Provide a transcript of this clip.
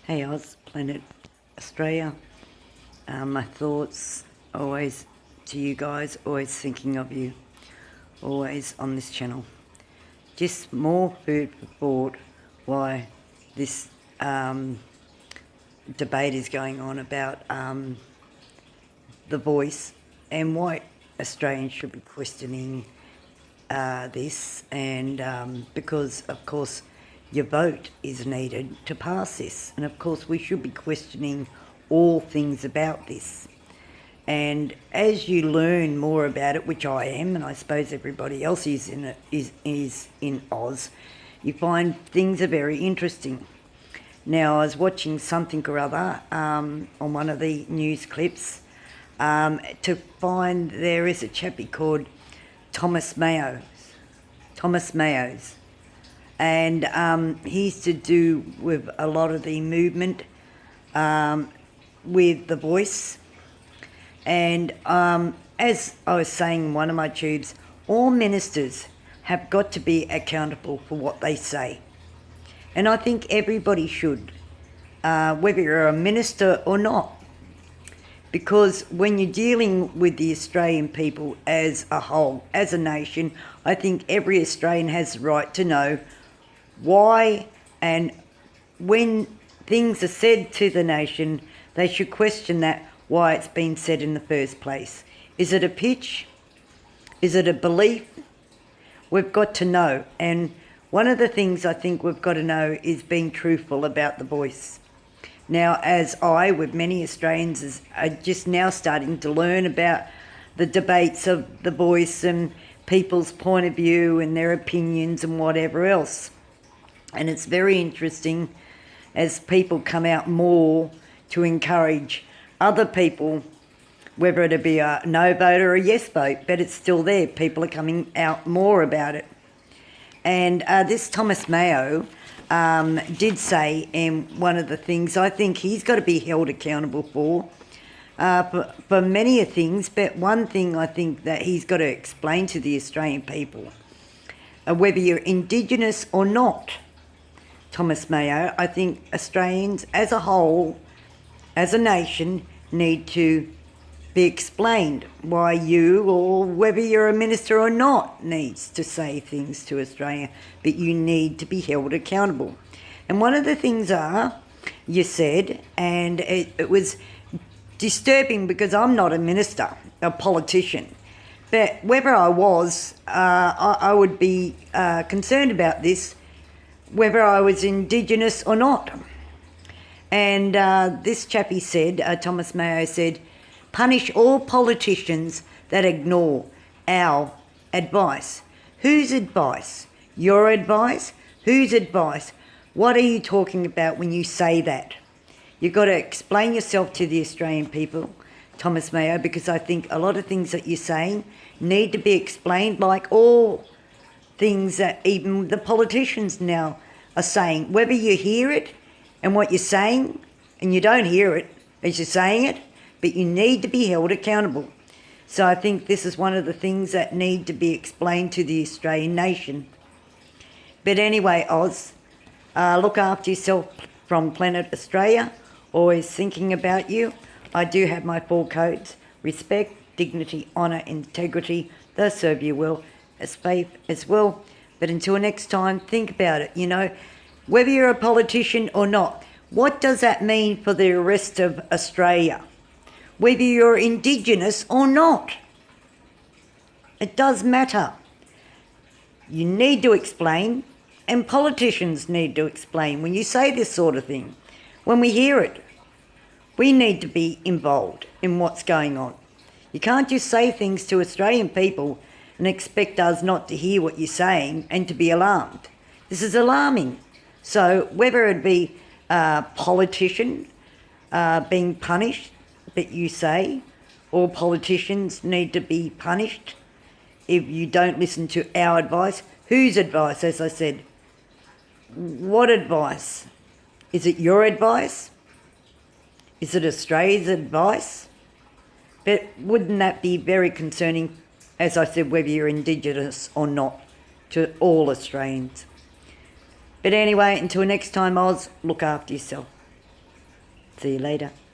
Hey Oz, Planet Australia. My thoughts always to you guys, always thinking of you, always on this channel. Just more food for thought why this debate is going on about the voice and why Australians should be questioning this, and because of course your vote is needed to pass this, and of course we should be questioning all things about this. And as you learn more about it, which I am, and I suppose everybody else is in it, is in Oz, you find things are very interesting. Now, I was watching something or other on one of the news clips to find there is a chappie called Thomas Mayo, and he's to do with a lot of the movement with the voice. And as I was saying in one of my tubes, all ministers have got to be accountable for what they say. And I think everybody should, whether you're a minister or not. Because when you're dealing with the Australian people as a whole, as a nation, I think every Australian has the right to know why, and when things are said to the nation, they should question that, why it's been said in the first place. Is it a pitch? Is it a belief? We've got to know. And one of the things I think we've got to know is being truthful about the voice. Now, as I, with many Australians, are just now starting to learn about the debates of the voice and people's point of view and their opinions and whatever else. And it's very interesting as people come out more to encourage other people, whether it be a no vote or a yes vote, but it's still there. People are coming out more about it. And this Thomas Mayo did say, and one of the things I think he's got to be held accountable for many things, but one thing I think that he's got to explain to the Australian people, whether you're indigenous or not, Thomas Mayo, I think Australians as a whole, as a nation, need to be explained why you, or whether you're a minister or not, needs to say things to Australia, but you need to be held accountable. And one of the things you said, and it was disturbing because I'm not a minister, a politician, but whether I was, I would be concerned about this, whether I was indigenous or not. And this chappie said, Thomas Mayo said, punish all politicians that ignore our advice. Whose advice? Your advice? Whose advice? What are you talking about when you say that? You've got to explain yourself to the Australian people, Thomas Mayo, because I think a lot of things that you're saying need to be explained, like all things that even the politicians now are saying. Whether you hear it and what you're saying, and you don't hear it as you're saying it, but you need to be held accountable. So I think this is one of the things that need to be explained to the Australian nation. But anyway, Oz, look after yourself from Planet Australia, always thinking about you. I do have my 4 codes: respect, dignity, honour, integrity. They'll serve you well, as faith as well. But until next time, think about it, whether you're a politician or not, what does that mean for the rest of Australia? Whether you're indigenous or not, it does matter. You need to explain, and politicians need to explain when you say this sort of thing. When we hear it, we need to be involved in what's going on. You can't just say things to Australian people and expect us not to hear what you're saying and to be alarmed. This is alarming. So whether it be a politician being punished, that you say, all politicians need to be punished if you don't listen to our advice. Whose advice, as I said? What advice? Is it your advice? Is it Australia's advice? But wouldn't that be very concerning, as I said, whether you're indigenous or not, to all Australians? But anyway, until next time, Oz, look after yourself. See you later.